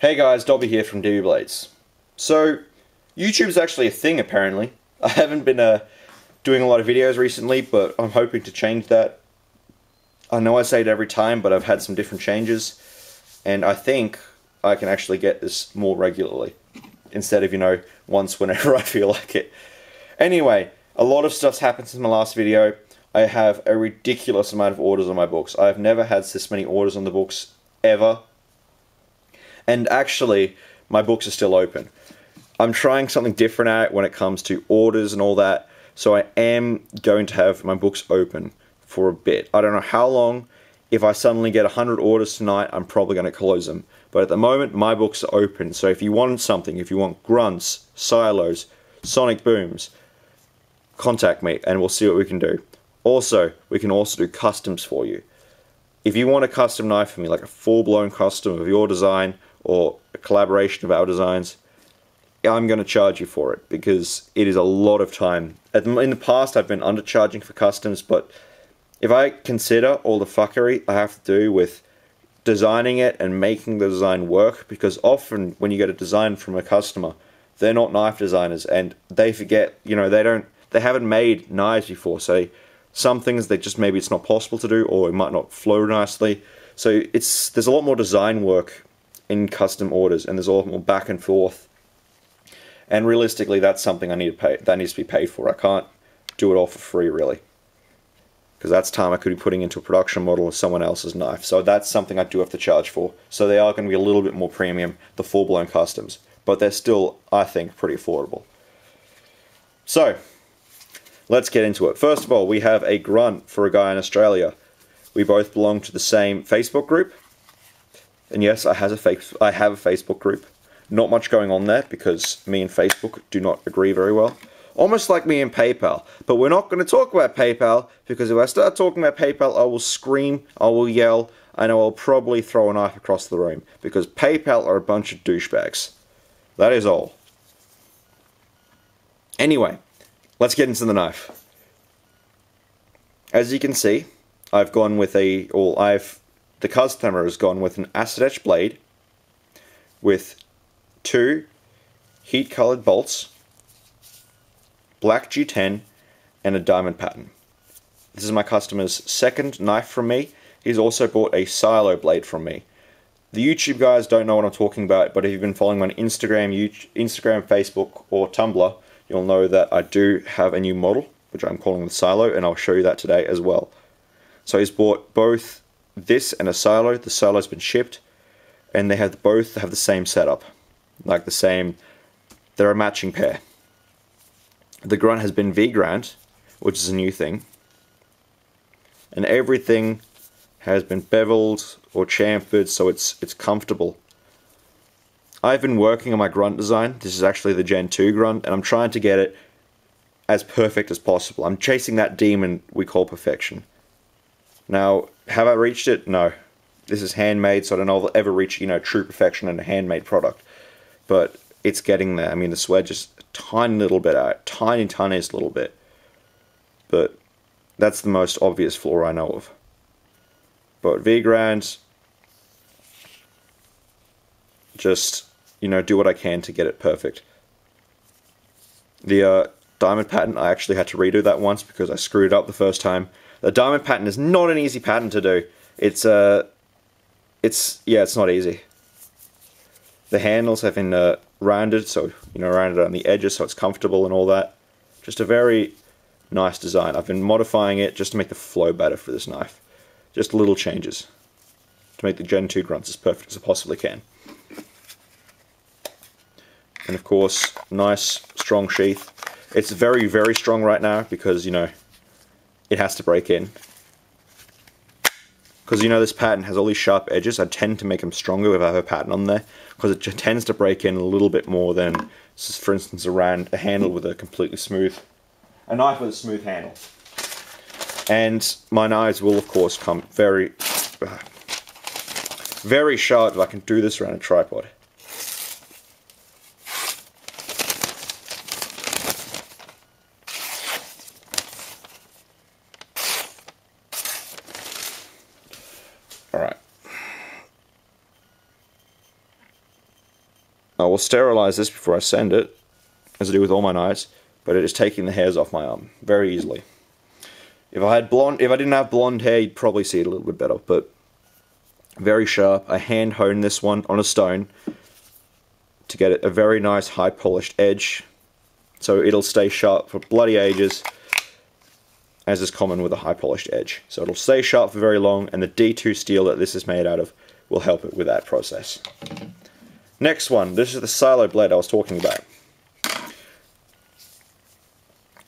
Hey guys, Dobby here from DB Blades. So, YouTube's actually a thing apparently. I haven't been doing a lot of videos recently, but I'm hoping to change that. I know I say it every time, but I've had some different changes, and I think I can actually get this more regularly, instead of, once whenever I feel like it. Anyway, a lot of stuff's happened since my last video. I have a ridiculous amount of orders on my books. I've never had this many orders on the books, ever. And actually, my books are still open. I'm trying something different out when it comes to orders and all that, so I am going to have my books open for a bit. I don't know how long. If I suddenly get 100 orders tonight, I'm probably going to close them. But at the moment, my books are open, so if you want something, if you want grunts, silos, sonic booms, contact me and we'll see what we can do. Also, we can also do customs for you. If you want a custom knife for me, like a full-blown custom of your design, or a collaboration of our designs, I'm going to charge you for it, because it is a lot of time. In the past, I've been undercharging for customs, but if I consider all the fuckery I have to do with designing it and making the design work, because often when you get a design from a customer, they're not knife designers, and they forget, they haven't made knives before, so some things maybe it's not possible to do, or it might not flow nicely. So there's a lot more design work in custom orders, and there's a lot more back and forth. And realistically, that's something I need to pay. That needs to be paid for. I can't do it all for free, really, because that's time I could be putting into a production model of someone else's knife. So that's something I do have to charge for. So they are going to be a little bit more premium, the full-blown customs, but they're still, I think, pretty affordable. So let's get into it. First of all, we have a grunt for a guy in Australia. We both belong to the same Facebook group. And yes, I have a Facebook group. Not much going on there, because me and Facebook do not agree very well. Almost like me and PayPal. But we're not going to talk about PayPal, because if I start talking about PayPal, I will scream, I will yell, and I will probably throw a knife across the room. Because PayPal are a bunch of douchebags. That is all. Anyway, let's get into the knife. As you can see, I've gone with the customer has gone with an acid etch blade with 2 heat-colored bolts, black G10, and a diamond pattern. This is my customer's second knife from me. He's also bought a silo blade from me. The YouTube guys don't know what I'm talking about, but if you've been following me on Instagram, Facebook, or Tumblr, you'll know that I do have a new model, which I'm calling the silo, and I'll show you that today as well. So he's bought both this and a silo. The silo's been shipped, and they both have the same setup, like they're a matching pair. The grunt has been V-ground, which is a new thing, and everything has been beveled or chamfered, so it's comfortable. I've been working on my grunt design. This is actually the Gen 2 grunt, and I'm trying to get it as perfect as possible. I'm chasing that demon we call perfection. Now, have I reached it? No. This is handmade, so I don't know if I'll ever reach, true perfection in a handmade product. But it's getting there. I mean, the swedge is a tiny little bit out. Tiniest little bit. But that's the most obvious flaw I know of. But V-grounds, just, do what I can to get it perfect. The diamond pattern, I actually had to redo that once because I screwed it up the first time. The diamond pattern is not an easy pattern to do. It's not easy. The handles have been rounded, so rounded on the edges, so it's comfortable and all that. Just a very nice design. I've been modifying it just to make the flow better for this knife. Just little changes to make the Gen 2 grunts as perfect as I possibly can. And of course, nice strong sheath. It's very, very strong right now because it has to break in. Because this pattern has all these sharp edges. I tend to make them stronger if I have a pattern on there, because it tends to break in a little bit more than, for instance, a handle with a completely smooth, a knife with a smooth handle. And my knives will, of course, come very, very sharp if I can do this around a tripod. Alright. I will sterilize this before I send it, as I do with all my knives, but it is taking the hairs off my arm very easily. If I didn't have blonde hair, you'd probably see it a little bit better, but very sharp. I hand honed this one on a stone to get it a very nice high polished edge, so it'll stay sharp for bloody ages, as is common with a high polished edge. So it'll stay sharp for very long, and the D2 steel that this is made out of will help it with that process. Next one, this is the silo blade I was talking about.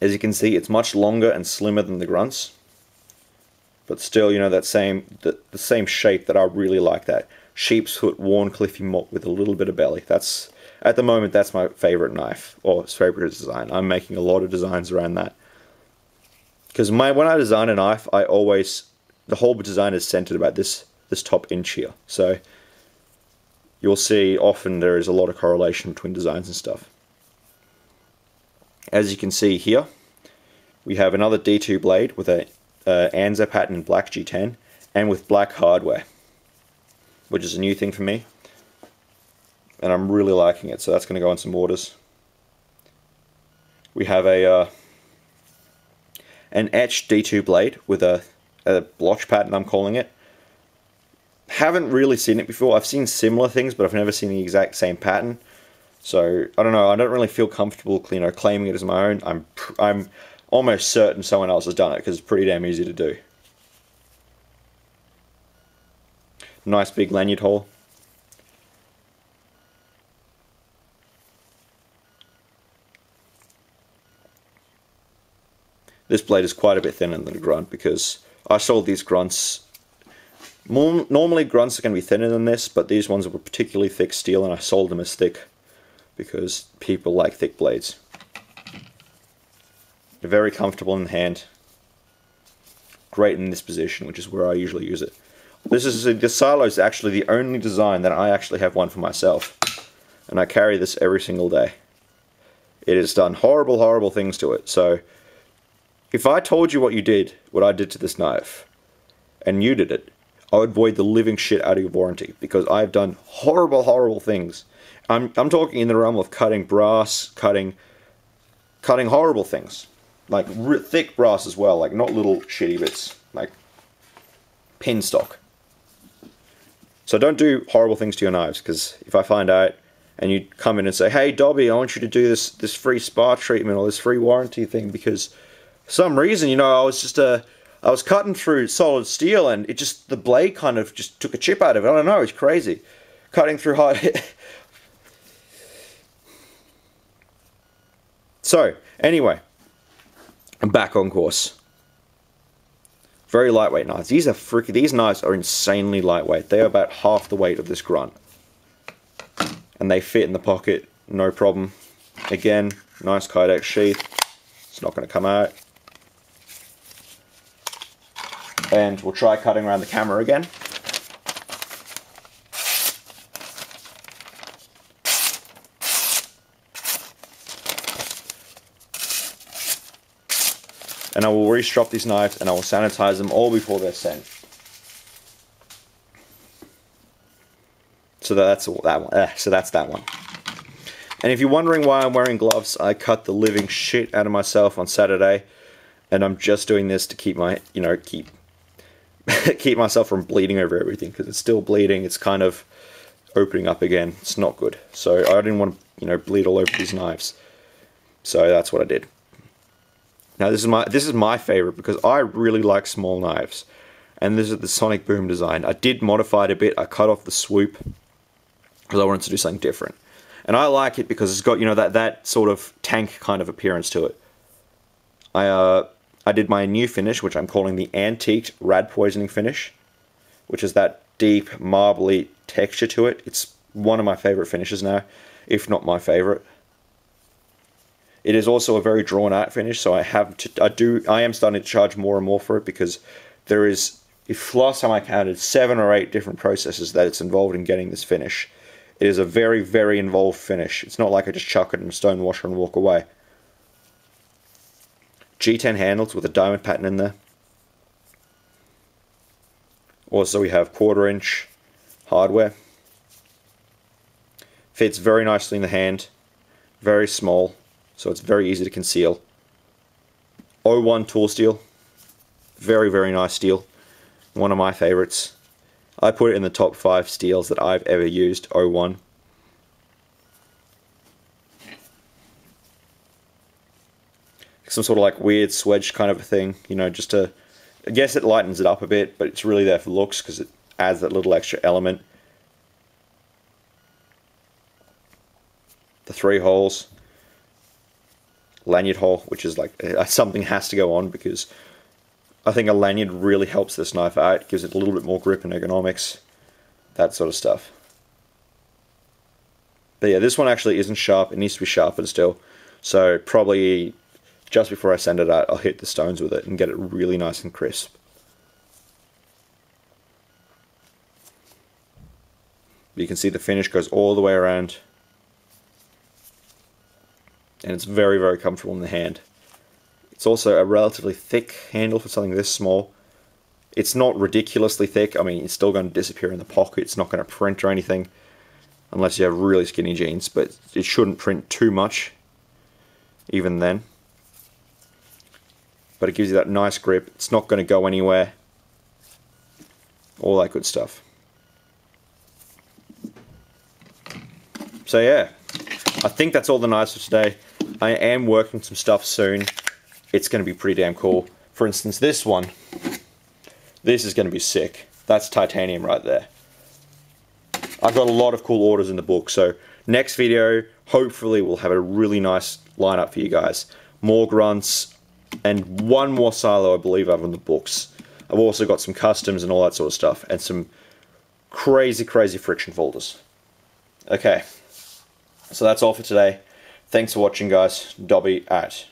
As you can see, it's much longer and slimmer than the grunts, but still, you know, that the same shape that I really like, that sheep's foot worn cliffy mop with a little bit of belly. That's, at the moment, that's my favorite knife, or favorite design. I'm making a lot of designs around that. Because when I design a knife, the whole design is centered about this top inch here. So you'll see often there is a lot of correlation between designs and stuff. As you can see here, we have another D2 blade with a Anza pattern in black G10 and with black hardware, which is a new thing for me, and I'm really liking it, so that's going to go on some orders. We have an etched D2 blade with a blotch pattern, I'm calling it. Haven't really seen it before. I've seen similar things, but I've never seen the exact same pattern. So I don't know. I don't really feel comfortable, you know, claiming it as my own. I'm almost certain someone else has done it because it's pretty damn easy to do. Nice big lanyard hole. This blade is quite a bit thinner than a grunt because I sold these grunts. Normally grunts are going to be thinner than this, but these ones were particularly thick steel and I sold them as thick because people like thick blades. They're very comfortable in the hand. Great in this position, which is where I usually use it. The silo is actually the only design that I actually have one for myself, and I carry this every single day. It has done horrible, horrible things to it. So if I told you what I did to this knife, and you did it, I would void the living shit out of your warranty because I've done horrible, horrible things. I'm talking in the realm of cutting brass, cutting horrible things, like thick brass as well, like not little shitty bits, like pin stock. So don't do horrible things to your knives, because if I find out and you come in and say, "Hey Dobby, I want you to do this free spa treatment or this free warranty thing," because for some reason, you know, I was cutting through solid steel and the blade kind of just took a chip out of it. I don't know, it's crazy. Cutting through hard. So, anyway, I'm back on course. Very lightweight knives. These knives are insanely lightweight. They are about half the weight of this grunt. And they fit in the pocket, no problem. Again, nice Kydex sheath. It's not going to come out. And we'll try cutting around the camera again. And I will restrop these knives and I will sanitize them all before they're sent. So that's that one. And if you're wondering why I'm wearing gloves, I cut the living shit out of myself on Saturday, and I'm just doing this to keep my, keep myself from bleeding over everything, because it's still bleeding. It's kind of opening up again. It's not good. So I didn't want to, bleed all over these knives. So that's what I did. Now this is my favorite because I really like small knives, and this is the Sonic Boom design. I did modify it a bit. I cut off the swoop because I wanted to do something different, and I like it because it's got that sort of tank kind of appearance to it. I did my new finish, which I'm calling the Antiqued Rad Poisoning finish, which is that deep marbly texture to it. It's one of my favorite finishes now, if not my favorite. It is also a very drawn out finish, so I am starting to charge more and more for it, because there is, if last time I counted, 7 or 8 different processes that it's involved in getting this finish. It is a very, very involved finish. It's not like I just chuck it in a stone washer and walk away. G10 handles with a diamond pattern in there. Also we have 1/4 inch hardware. Fits very nicely in the hand. Very small, so it's very easy to conceal. O1 tool steel. Very, very nice steel. One of my favorites. I put it in the top 5 steels that I've ever used, O1. Some sort of like weird swedge kind of a thing, you know, just to, I guess it lightens it up a bit, but it's really there for looks because it adds that little extra element. The 3 holes. Lanyard hole, which is like, something has to go on because I think a lanyard really helps this knife out, gives it a little bit more grip and ergonomics, that sort of stuff. But yeah, this one actually isn't sharp, it needs to be sharpened still, so probably just before I send it out, I'll hit the stones with it and get it really nice and crisp. You can see the finish goes all the way around, and it's very, very comfortable in the hand. It's also a relatively thick handle for something this small. It's not ridiculously thick. I mean, it's still going to disappear in the pocket. It's not going to print or anything, unless you have really skinny jeans, but it shouldn't print too much, even then. But it gives you that nice grip. It's not going to go anywhere. All that good stuff. So yeah, I think that's all the knives for today. I am working some stuff soon. It's going to be pretty damn cool. For instance, this one. This is going to be sick. That's titanium right there. I've got a lot of cool orders in the book, so next video, hopefully we'll have a really nice lineup for you guys. More grunts, and one more silo I believe I have in the books. I've also got some customs and all that sort of stuff, and some crazy, crazy friction folders. Okay, so that's all for today. Thanks for watching, guys. Dobby out.